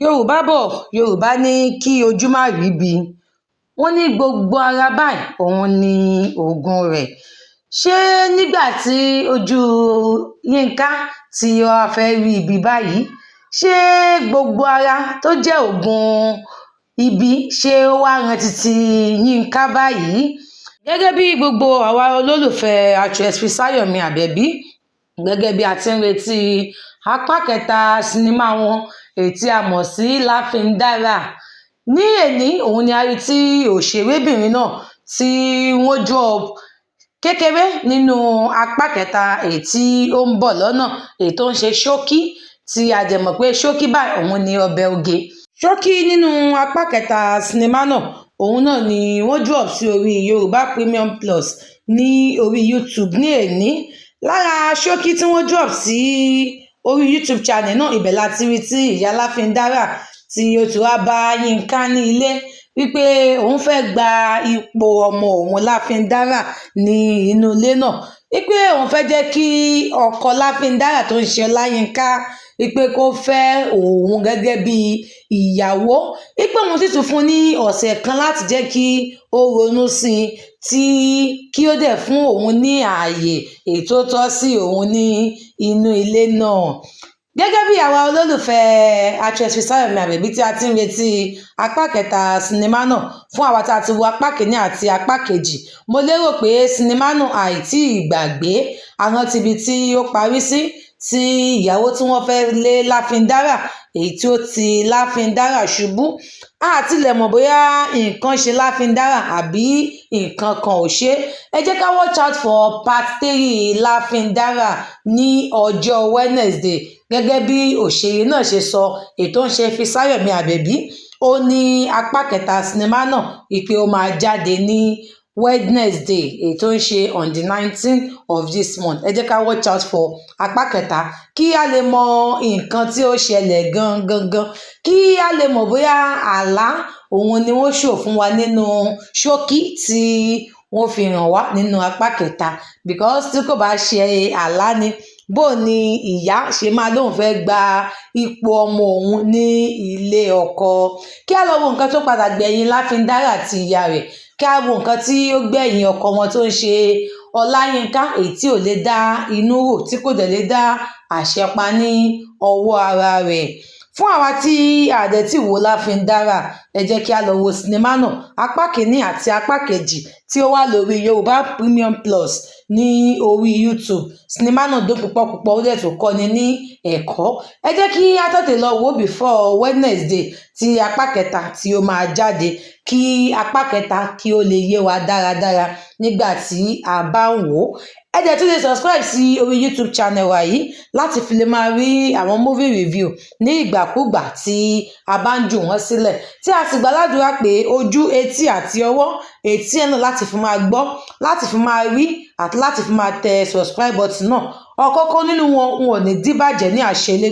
Yorùbá bọ̀, Yorùbá ní kí ojú má ríbi. Wọ́n ní gbogbo ara báyìí òun ni òògùn rẹ̀. Ṣé nígbà tí ojú Yínká tí ó fẹ́ rí ibi báyìí, ṣé gbogbo ara tó jẹ́ òògùn ibi ṣé ó wá ran titi Yínká báyìí? Gẹ́gẹ́ bí gbogbo àwa olólùfẹ́ actress Fisáyọ̀mí Àbẹ̀bí, gẹ́gẹ́ bí a ti ń retí apá kẹta sinimá wọn èyí tí a mọ̀ sí Láfíndárà. Ní èní òun ni a rí tí òṣèrébìnrin náà tí wọ́n drop kékeré nínú apá kẹta èyí tí ó ń bọ̀ lọ́nà, èyí tó ń ṣe ṣókí, tí a dẹ̀ mọ̀ pé ṣókí báyìí òun ni ọbẹ̀ oge. Ṣókí nínú apá kẹta sinimá náà, òun náà ni wọ́n drop sí orí Yorùbá Premium Plus ní orí YouTube ní èní. Lára ṣókí tí wọ́n drop sí orí YouTube channel náà, ibẹ̀ láti rí tí ìyá Láfíndárà tí ó ti wá bá Yínká ní ilé wípé òun fẹ́ gba ipò ọmọ òun Láfíndárà ní inú ilé náà, wípé òun fẹ́ jẹ́ kí ọkọ Láfíndárà tó ń ṣe Ọláyínká wípé kó fẹ́ òun gẹ́gẹ́ bí ìyàwó, wípé òun sì tún fún ní ọ̀sẹ̀ kan láti jẹ́ kí ó ronú sí kí ó dẹ̀ fún òun ní ààyè èyí tó tọ́ sí òun ní inú ilé náà. Gẹ́gẹ́ bí àwa olólùfẹ́ actress Fisáyọ̀mí Àbẹ̀bí tí a ti ń retí apá kẹta sinimá náà, fún àwa tí a ti wo apá kìíní àti apá kejì, mo lérò pé sinimá náà àìtí ìgbàgbé, àrántí ibi tí ó parí sí, tí ìyàwó tí wọ́n fẹ́ lé Láfíndárà èyí tí ó ti Láfíndárà ṣubú. A tilẹ̀ mọ̀ bóyá nǹkan ṣe Láfíndárà àbí nǹkan kan ò ṣe. Ẹ jẹ́ ká watch out for part 3 Láfíndárà ní ọjọ́ Wednesday. Gẹ́gẹ́ bí òṣèré náà ṣe sọ, èyí tó ń ṣe Fisáyọ̀mí Àbẹ̀bí, ó ní apá kẹta sinimá náà wípé ó máa jáde ní Wednesday, èyí tó ń ṣe on the 19th of this month. Ẹ jẹ́ ká watch out for apá kẹta kí a lè mọ nǹkan tí ó ṣẹlẹ̀ gangan, kí a lè mọ̀ bóyá àlá òun ni wọ́n show fún wa nínú ṣókí tí wọ́n fi hàn wá nínú apá kẹta, because tí kò bá ṣe àlá ni, bó ni ìyá ṣe máa lóun fẹ́ gba ipò ọmọ òun ní ilé ọkọ. Kí a lọ wo nǹkan tó padà gbẹ̀yìn Láfíndárà àti ìyá rẹ̀, kí a wo nǹkan tí ó gbẹ̀yìn ọkọ wọn tó ń ṣe Ọláyínká, èyí tí ò lè dá inú rò, tí kò dẹ̀ lè dá àṣẹ pa ní ọwọ́ ara rẹ̀. Fún àwa tí a dẹ̀ tí wo Láfíndárà, ẹ jẹ́ kí a lọ wo sinimá náà apá kìíní àti apá kejì tí ó wà lórí Yorùbá Premium Plus ní orí YouTube. Sinimá náà dùn púpọ̀, ó dẹ̀ tún kọ́ni ní ẹ̀kọ́. Ẹ jẹ́ kí a tètè lọ wo before Wednesday tí apá kẹta tí ó máa jáde, kí apá kẹta kí ó lè yé wa dáradára nígbà tí a bá ń wò ó. Ẹ jẹ́ tún lè subscribe sí orí YouTube channel wa yìí láti fi lè máa rí àwọn movie review ní ìgbàkúgbà tí a bá ń jù wọ́n sílẹ̀, tí a sì gbàládùra pé ojú, etí àti ọwọ́ etí ẹ̀ náà láti fi máa gbọ́, láti fi máa rí àti láti fi máa tẹ subscribe button náà. Ọ̀kọ̀ọ̀kan nínú wọn ò ní díbàjẹ́ ní àṣẹ Elédùmarè.